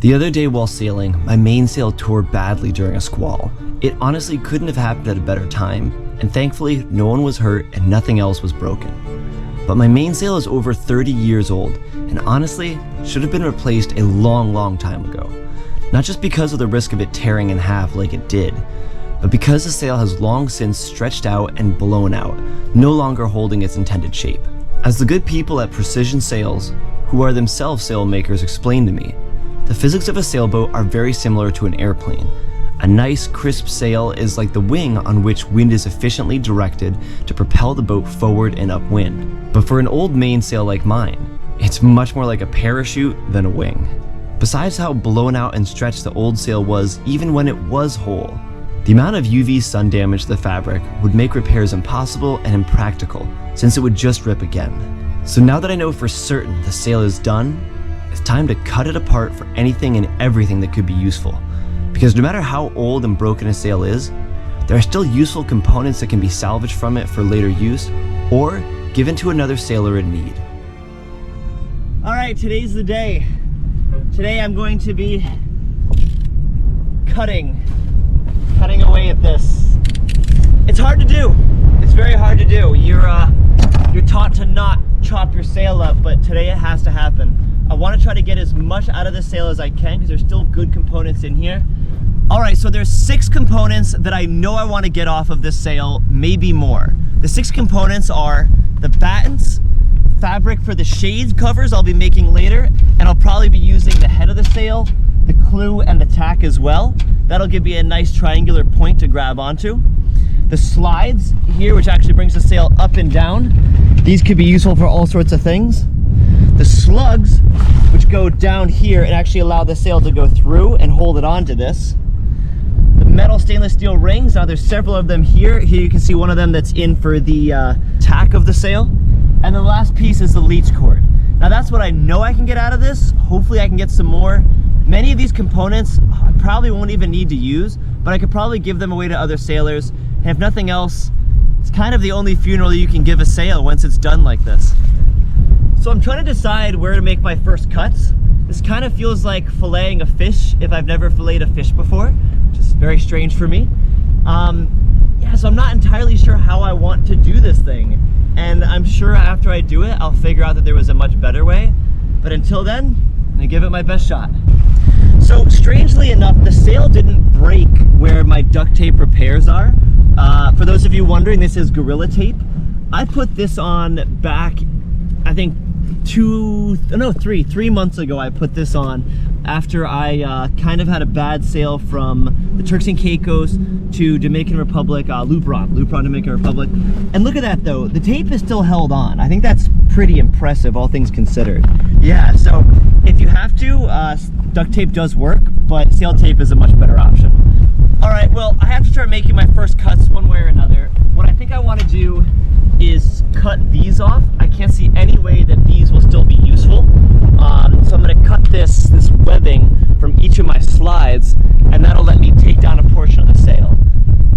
The other day while sailing, my mainsail tore badly during a squall. It honestly couldn't have happened at a better time, and thankfully no one was hurt and nothing else was broken. But my mainsail is over 30 years old, and honestly should have been replaced a long time ago. Not just because of the risk of it tearing in half like it did, but because the sail has long since stretched out and blown out, no longer holding its intended shape. As the good people at Precision Sails, who are themselves sail makers, explained to me, the physics of a sailboat are very similar to an airplane. A nice, crisp sail is like the wing on which wind is efficiently directed to propel the boat forward and upwind. But for an old mainsail like mine, it's much more like a parachute than a wing. Besides how blown out and stretched the old sail was even when it was whole, the amount of UV sun damage to the fabric would make repairs impossible and impractical, since it would just rip again. So now that I know for certain the sail is done, it's time to cut it apart for anything and everything that could be useful. Because no matter how old and broken a sail is, there are still useful components that can be salvaged from it for later use, or given to another sailor in need. All right, today's the day. Today I'm going to be cutting away at this. It's hard to do. It's very hard to do. You're taught to not chop your sail up, but today it has to happen. I want to try to get as much out of the sail as I can because there's still good components in here. All right, so there's 6 components that I know I want to get off of this sail, maybe more. The 6 components are the battens, fabric for the shade covers I'll be making later, and I'll probably be using the head of the sail, the clew, and the tack as well. That'll give me a nice triangular point to grab onto. The slides here, which actually brings the sail up and down, these could be useful for all sorts of things. The slugs, which go down here and actually allow the sail to go through and hold it onto this. The metal stainless steel rings, now there's several of them here. Here you can see one of them that's in for the tack of the sail. And the last piece is the leech cord. Now that's what I know I can get out of this. Hopefully I can get some more. Many of these components I probably won't even need to use, but I could probably give them away to other sailors. And if nothing else, it's kind of the only funeral you can give a sail once it's done like this. So I'm trying to decide where to make my first cuts. This kind of feels like filleting a fish if I've never filleted a fish before, which is very strange for me. Yeah, so I'm not entirely sure how I want to do this thing. And I'm sure after I do it, I'll figure out that there was a much better way. But until then, I'm gonna give it my best shot. So strangely enough, the sail didn't break where my duct tape repairs are. For those of you wondering, this is Gorilla Tape. I put this on back, I think 3 months ago. I put this on after I kind of had a bad sail from the Turks and Caicos to Dominican Republic, Lupron, Dominican Republic. And look at that though, the tape is still held on. I think that's pretty impressive, all things considered. Yeah, so if you have to, duct tape does work, but sail tape is a much better option. All right, well, I have to start making my first cuts one way or another. What I think I want to do is cut these off. I can't see any way that these will still be useful. So I'm going to cut this webbing from each of my slides, and that'll let me take down a portion of the sail.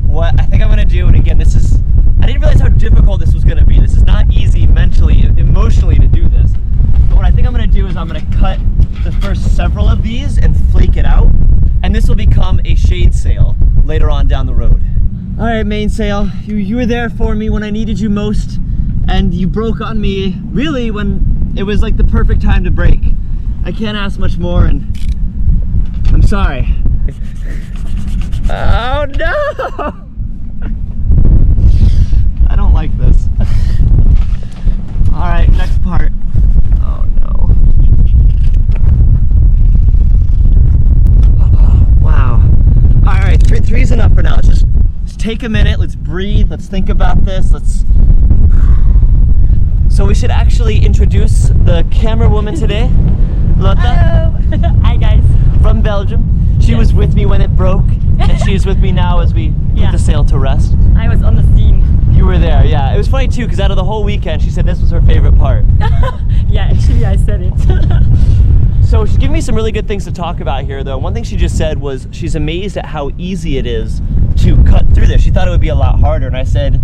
What I think I'm going to do, and again, I didn't realize how difficult this was going to be. This is not easy mentally, emotionally to do this. But what I think I'm going to do is I'm going to cut the first several of these and flake it out, and this will become a shade sail later on down the road. All right, mainsail, you were there for me when I needed you most, and you broke on me really when it was like the perfect time to break. I can't ask much more, and I'm sorry. Oh no! I don't like this. All right, next part. Oh no. Wow. All right, three's enough for now. Let's take a minute, let's breathe, let's think about this, So we should actually introduce the camera woman today, Lotta. Hello. Hi guys. From Belgium. She was with me when it broke, and she is with me now as we put the sail to rest. I was on the scene. You were there, yeah. It was funny too, because out of the whole weekend, she said this was her favorite part. Yeah, actually I said it. So she's giving me some really good things to talk about here though. One thing she just said was she's amazed at how easy it is to cut through this. She thought it would be a lot harder, and I said,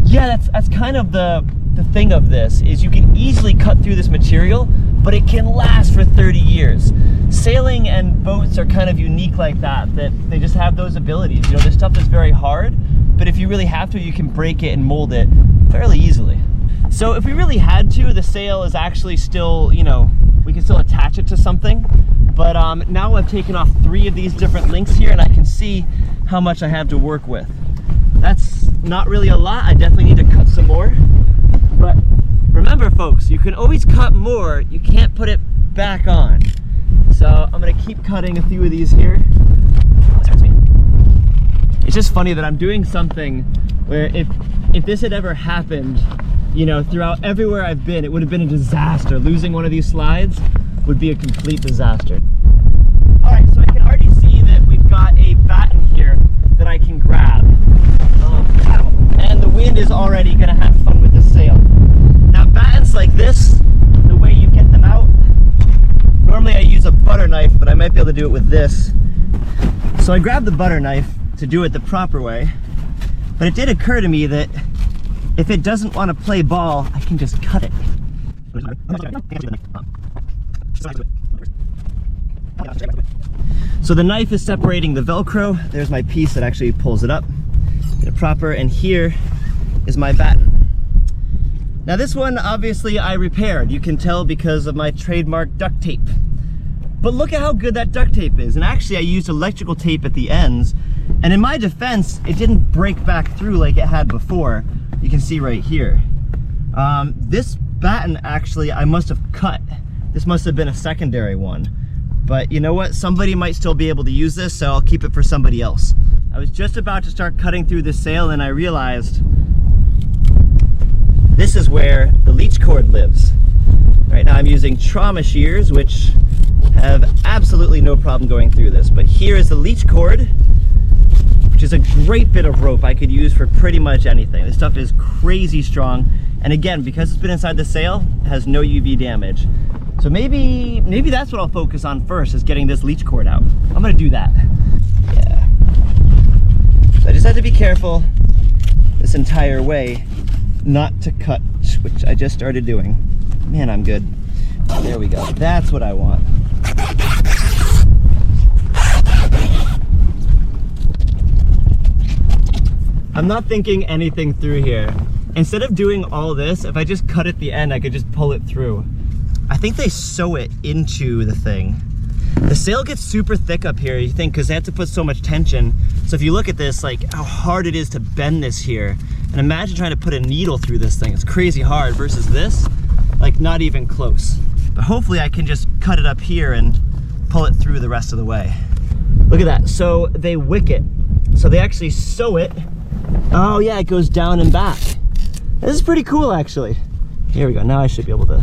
yeah, that's kind of the thing of this, is you can easily cut through this material, but it can last for 30 years. Sailing and and boats are kind of unique like that they just have those abilities. You know, this stuff is very hard, but if you really have to, you can break it and mold it fairly easily. So if we really had to, the sail is actually still, you know, we can still attach it to something. But now I've taken off 3 of these different links here, and I can see how much I have to work with. That's not really a lot. I definitely need to cut some more. But remember, folks, you can always cut more. You can't put it back on. So I'm gonna keep cutting a few of these here. It's just funny that I'm doing something where if this had ever happened, you know, throughout everywhere I've been, it would have been a disaster. Losing one of these slides would be a complete disaster. All right, so I can already see that we've got a batten here that I can grab. And the wind is already gonna have fun with the sail. Now battens like this, the way you get them out, normally I use a butter knife, but I might be able to do it with this. So I grabbed the butter knife to do it the proper way, but it did occur to me that if it doesn't want to play ball, I can just cut it. So the knife is separating the Velcro. There's my piece that actually pulls it up. Get it proper, and here is my batten. Now this one, obviously I repaired. You can tell because of my trademark duct tape. But look at how good that duct tape is. And actually I used electrical tape at the ends. And in my defense, it didn't break back through like it had before. You can see right here. This batten actually, I must have cut. This must have been a secondary one. But you know what? Somebody might still be able to use this, so I'll keep it for somebody else. I was just about to start cutting through the sail and I realized this is where the leech cord lives. Right now I'm using trauma shears, which have absolutely no problem going through this. But here is the leech cord, which is a great bit of rope I could use for pretty much anything. This stuff is crazy strong. And again, because it's been inside the sail, it has no UV damage. So maybe that's what I'll focus on first, is getting this leech cord out. I'm gonna do that. Yeah. So I just have to be careful this entire way not to cut, which I just started doing. Man, I'm good. There we go. That's what I want. I'm not thinking anything through here. Instead of doing all this, if I just cut at the end, I could just pull it through. I think they sew it into the thing. The sail gets super thick up here, you think, because they have to put so much tension. So if you look at this, like how hard it is to bend this here, and imagine trying to put a needle through this thing. It's crazy hard versus this, like not even close. But hopefully I can just cut it up here and pull it through the rest of the way. Look at that. So they wick it. So they actually sew it. Oh yeah, it goes down and back. This is pretty cool, actually. Here we go. Now I should be able to.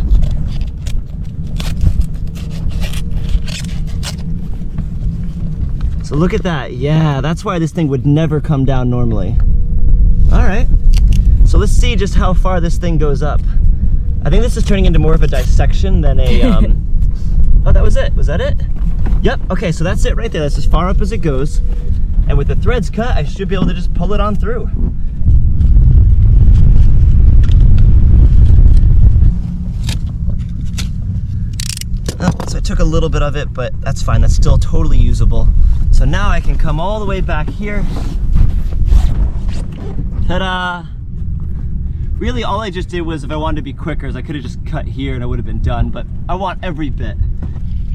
So look at that. Yeah, that's why this thing would never come down normally. All right. So let's see just how far this thing goes up. I think this is turning into more of a dissection than a, oh, that was it. Was that it? Yep. Okay, so that's it right there. That's as far up as it goes. And with the threads cut, I should be able to just pull it on through. Oh, so I took a little bit of it, but that's fine. That's still totally usable. So now I can come all the way back here. Ta-da! Really, all I just did was, if I wanted to be quicker, is I could have just cut here and I would have been done, but I want every bit.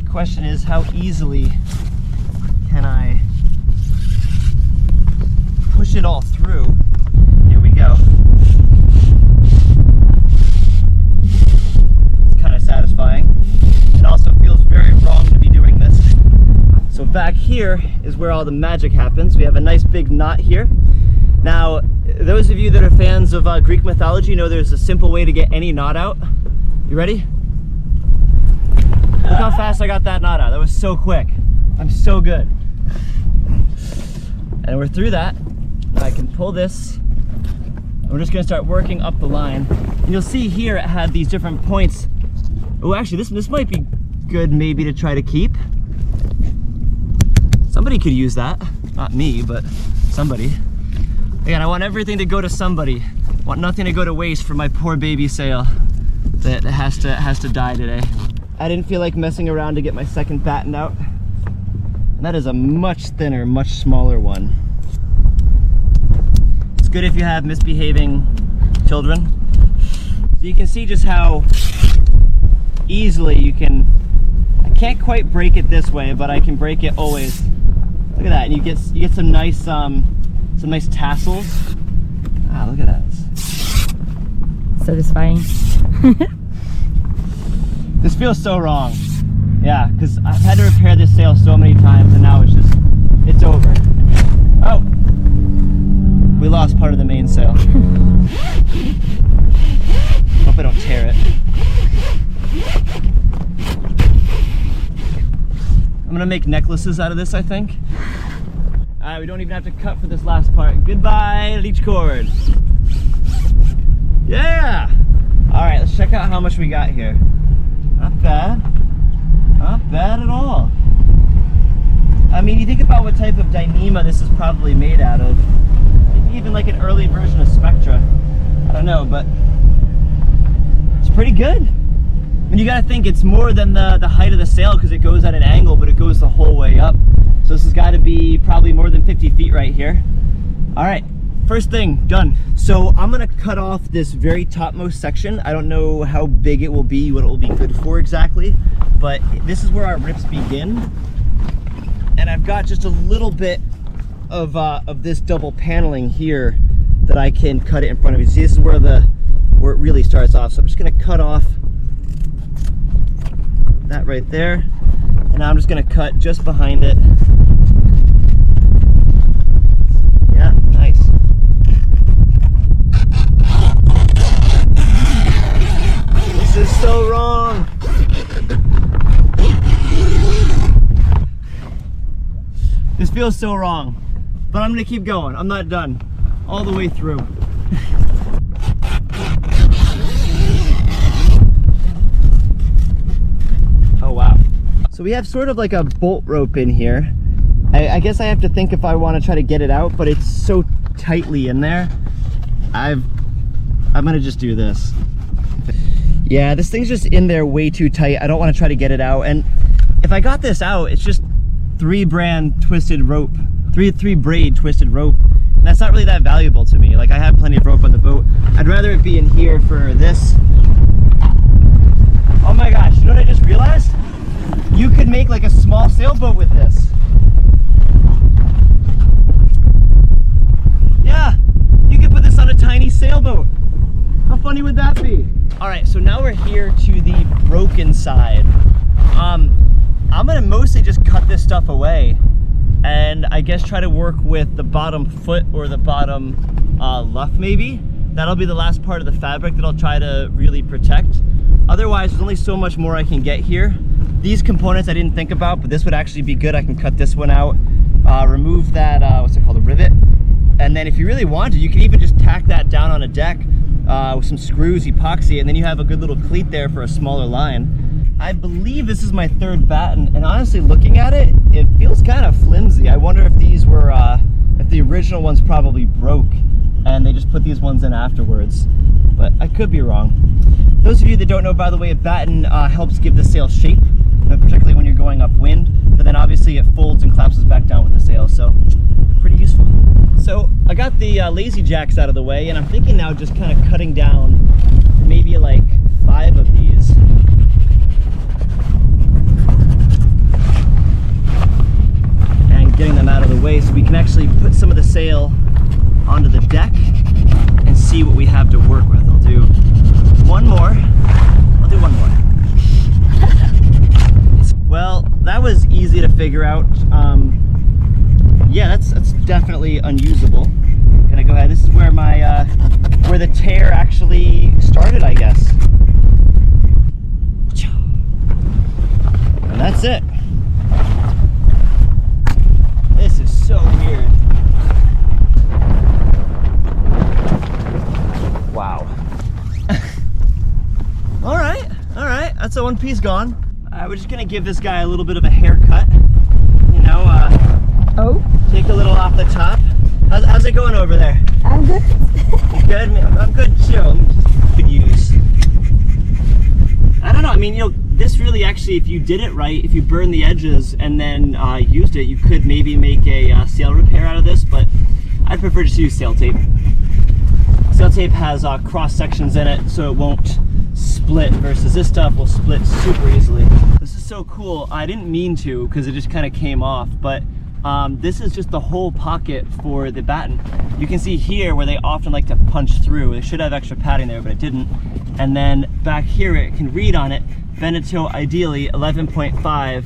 The question is, how easily can I push it all through? Here we go. It's kind of satisfying. It also feels very wrong to be doing this. So back here is where all the magic happens. We have a nice big knot here. Now, those of you that are fans of Greek mythology know there's a simple way to get any knot out. You ready? Look how fast I got that knot out. That was so quick. I'm so good. And we're through that. Now I can pull this. And we're just gonna start working up the line. And you'll see here it had these different points. Oh, actually, this might be good maybe to try to keep. Somebody could use that. Not me, but somebody. Again, I want everything to go to somebody. I want nothing to go to waste for my poor baby sail that has to die today. I didn't feel like messing around to get my second batten out. And that is a much thinner, much smaller one. It's good if you have misbehaving children. So you can see just how easily you can, I can't quite break it this way, but I can break it always. Look at that, and you get some nice tassels. Ah, look at that. Satisfying. This feels so wrong. Yeah, because I've had to repair this sail so many times, and now it's over. Oh, we lost part of the mainsail. Hope I don't tear it. I'm gonna make necklaces out of this, I think. Alright, we don't even have to cut for this last part. Goodbye, leech cord. Yeah! Alright, let's check out how much we got here. Not bad. Not bad at all. I mean, you think about what type of Dyneema this is probably made out of. Maybe even like an early version of Spectra. I don't know, but it's pretty good. I mean, you gotta think it's more than the height of the sail because it goes at an angle, but it goes the whole way up. So this has got to be probably more than 50 feet right here. All right, first thing done. So I'm gonna cut off this very topmost section. I don't know how big it will be, what it will be good for exactly, but this is where our rips begin. And I've got just a little bit of this double paneling here that I can cut it in front of you. See, this is where it really starts off. So I'm just gonna cut off that right there, and now I'm just gonna cut just behind it. Yeah, nice. This is so wrong. This feels so wrong, but I'm gonna keep going. I'm not done all the way through. Oh wow. So we have sort of like a bolt rope in here. I guess I have to think if I want to try to get it out, but it's so tightly in there. I'm gonna just do this. Yeah, this thing's just in there way too tight. I don't want to try to get it out. And if I got this out, it's just three braid twisted rope. And that's not really that valuable to me. Like, I have plenty of rope on the boat. I'd rather it be in here for this. Oh my gosh, you know what I just realized? You could make like a small sailboat with this. Yeah, you could put this on a tiny sailboat. How funny would that be? All right, so now we're here to the broken side. I'm gonna mostly just cut this stuff away and I guess try to work with the bottom foot or the bottom luff maybe. That'll be the last part of the fabric that I'll try to really protect. Otherwise, there's only so much more I can get here. These components I didn't think about, but this would actually be good. I can cut this one out, remove that, what's it called, a rivet. And then if you really want to, you can even just tack that down on a deck with some screws, epoxy, and then you have a good little cleat there for a smaller line. I believe this is my third batten, and honestly, looking at it, it feels kind of flimsy. I wonder if these were, if the original ones probably broke, and they just put these ones in afterwards. But I could be wrong. Those of you that don't know, by the way, a batten helps give the sail shape, particularly when you're going upwind, but then obviously it folds and collapses back down with the sail, so pretty useful. So I got the lazy jacks out of the way, and I'm thinking now just kind of cutting down maybe like 5 of these. And getting them out of the way so we can actually put some of the sail onto the deck and see what we have to work with. I'll do one more. I'll do one more. Well, that was easy to figure out. Yeah, that's definitely unusable. Gonna go ahead. This is where my where the tear actually started, I guess. And that's it. This is so weird. Wow. All right. That's one piece gone. We're just gonna give this guy a little bit of a haircut. You know, take a little off the top. How's it going over there? I'm good. You good? I'm good too. Could use. I don't know. I mean, you know, this really actually, if you did it right, if you burn the edges and then used it, you could maybe make a sail repair out of this, but I'd prefer just to use sail tape. Sail tape has cross sections in it, so it won't split, versus this stuff will split super easily. This is so cool. I didn't mean to because it just kind of came off, but this is just the whole pocket for the batten. You can see here where they often like to punch through. They should have extra padding there, but it didn't. And then back here, it can read on it, Veneto ideally 11.5,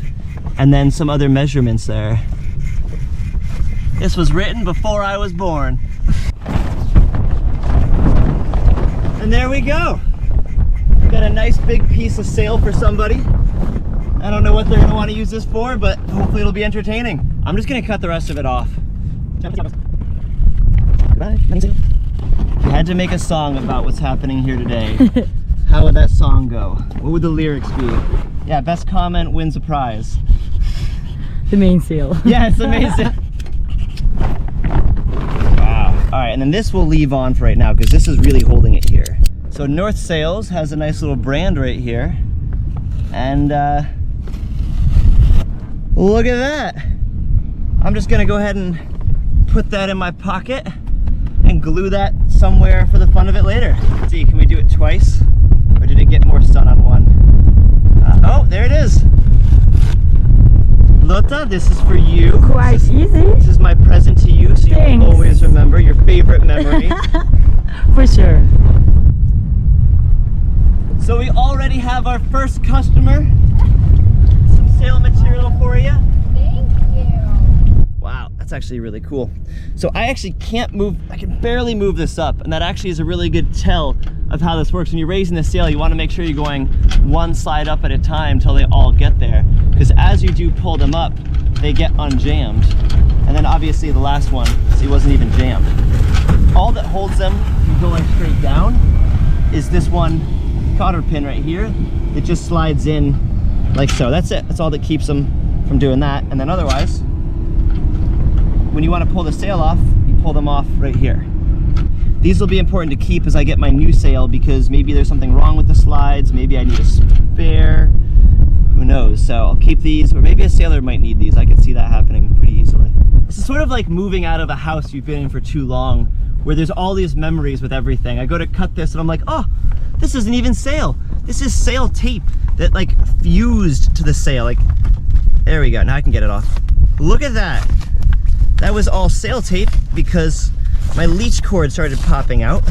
and then some other measurements there. This was written before I was born. And there we go. Got a nice big piece of sail for somebody. I don't know what they're gonna want to use this for, but hopefully it'll be entertaining. I'm just gonna cut the rest of it off. Goodbye. If you had to make a song about what's happening here today, how would that song go? What would the lyrics be? Yeah, best comment wins a prize. The mainsail. Yeah, it's the mainsail. Wow. All right, and then this we'll leave on for right now because this is really holding it here. So North Sails has a nice little brand right here. And look at that. I'm just gonna go ahead and put that in my pocket and glue that somewhere for the fun of it later. Let's see, can we do it twice? Or did it get more sun on one? Oh, there it is. Lotta, this is for you. Quite easy. This is my present to you, so Thanks. you'll always remember your favorite memory. For sure. So we already have our first customer. Some sail material for you. Thank you. Wow, that's actually really cool. So I actually can't move, I can barely move this up, and that actually is a really good tell of how this works. When you're raising the sail, you want to make sure you're going one side up at a time until they all get there, because as you do pull them up, they get unjammed. And then obviously the last one, see, wasn't even jammed. All that holds them from going straight down is this one cotter pin right here. It just slides in like so. That's it. That's all that keeps them from doing that. And then otherwise, when you want to pull the sail off, you pull them off right here. These will be important to keep as I get my new sail, because maybe there's something wrong with the slides, maybe I need a spare, who knows. So I'll keep these, or maybe a sailor might need these. I could see that happening pretty easily. This is sort of like moving out of a house you've been in for too long, where there's all these memories with everything. I go to cut this and I'm like, oh, this isn't even sail. This is sail tape that like fused to the sail. Like, there we go, now I can get it off. Look at that. That was all sail tape because my leech cord started popping out.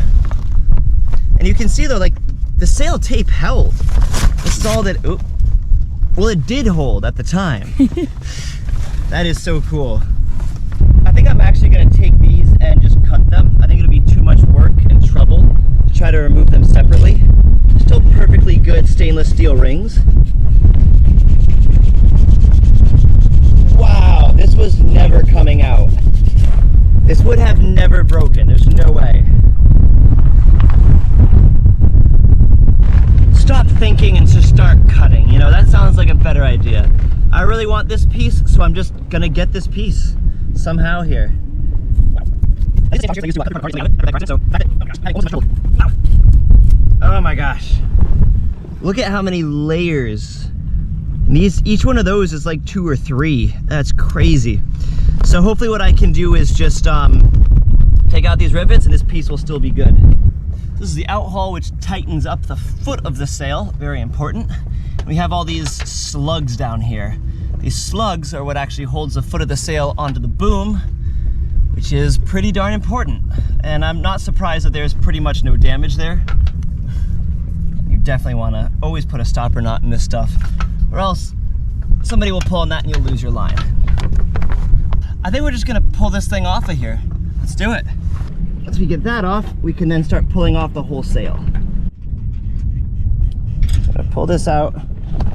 And you can see though, like the sail tape held. This is all that, oh, well, it did hold at the time. That is so cool. I think I'm actually gonna take these and just cut them. I think it'll be too much work and trouble to try to remove them separately. Still perfectly good stainless steel rings. Wow, this was never coming out. This would have never broken, there's no way. Stop thinking and just start cutting, you know, that sounds like a better idea. I really want this piece, so I'm just gonna get this piece somehow here. Oh my gosh. Look at how many layers. And each one of those is like 2 or 3. That's crazy. So hopefully what I can do is just take out these rivets and this piece will still be good. This is the outhaul, which tightens up the foot of the sail, very important. We have all these slugs down here. These slugs are what actually holds the foot of the sail onto the boom, which is pretty darn important. And I'm not surprised that there's pretty much no damage there. You definitely want to always put a stopper knot in this stuff, or else somebody will pull on that and you'll lose your line. I think we're just gonna pull this thing off of here. Let's do it. Once we get that off, we can then start pulling off the whole sail. I'm gonna pull this out,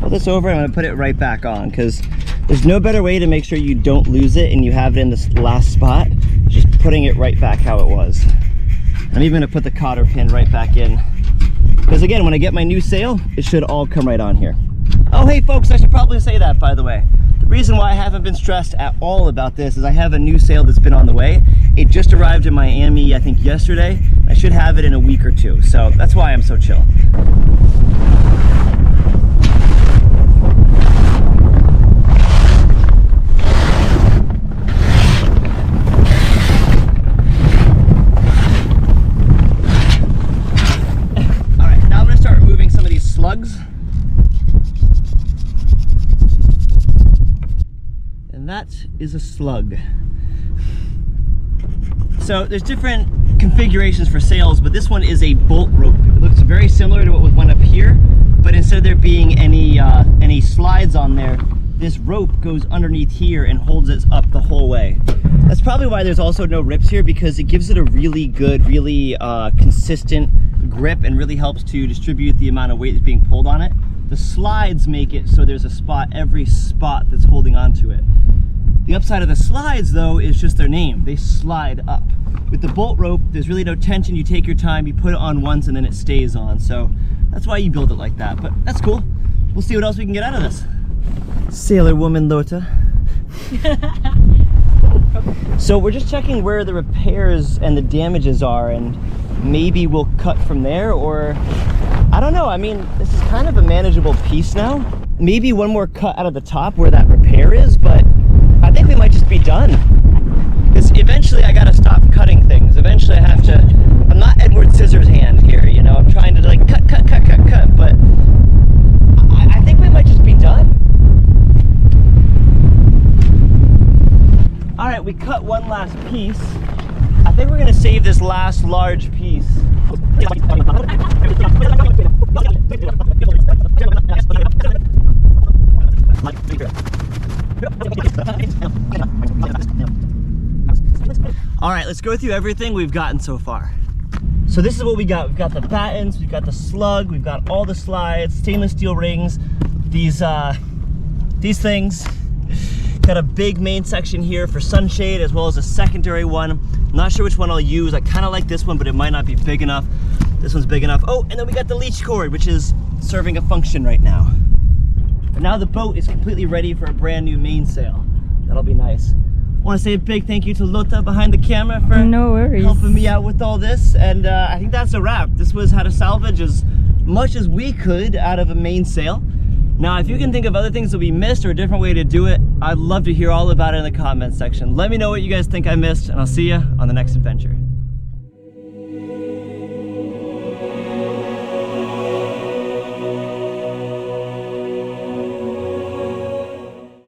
pull this over, and I'm gonna put it right back on, because there's no better way to make sure you don't lose it and you have it in this last spot, just putting it right back how it was. I'm even gonna put the cotter pin right back in, because again, when I get my new sail, it should all come right on here. Oh, hey folks, I should probably say that, by the way. The reason why I haven't been stressed at all about this is I have a new sail that's been on the way. It just arrived in Miami, I think yesterday. I should have it in a week or two, so that's why I'm so chill. And that is a slug. So there's different configurations for sails, but this one is a bolt rope. It looks very similar to what went up here, but instead of there being any slides on there, this rope goes underneath here and holds it up the whole way. That's probably why there's also no rips here, because it gives it a really good, really consistent grip and really helps to distribute the amount of weight that's being pulled on it. The slides make it so there's a spot every spot that's holding onto it. The upside of the slides, though, is just their name. They slide up. With the bolt rope, there's really no tension. You take your time, you put it on once, and then it stays on. So that's why you build it like that. But that's cool. We'll see what else we can get out of this. Sailor woman Lota. So we're just checking where the repairs and the damages are, and maybe we'll cut from there, or I don't know. I mean, this is kind of a manageable piece now. Maybe one more cut out of the top where that repair is, but I think we might just be done. Because eventually I gotta stop cutting things. Eventually I have to, I'm not Edward Scissorhand here, you know, I'm trying to like cut, but I think we might just be done. All right, we cut one last piece. I think we're gonna save this last large piece. All right, let's go through everything we've gotten so far. So this is what we got. We've got the battens, we've got the slug, we've got all the slides, stainless steel rings, these things. Got a big main section here for sunshade, as well as a secondary one. I'm not sure which one I'll use. I kind of like this one, but it might not be big enough. This one's big enough. Oh, and then we got the leech cord, which is serving a function right now. But now the boat is completely ready for a brand new mainsail. That'll be nice. I want to say a big thank you to Lota behind the camera for helping me out with all this. And I think that's a wrap. This was how to salvage as much as we could out of a mainsail. Now, if you can think of other things that we missed or a different way to do it, I'd love to hear all about it in the comments section. Let me know what you guys think I missed, and I'll see you on the next adventure.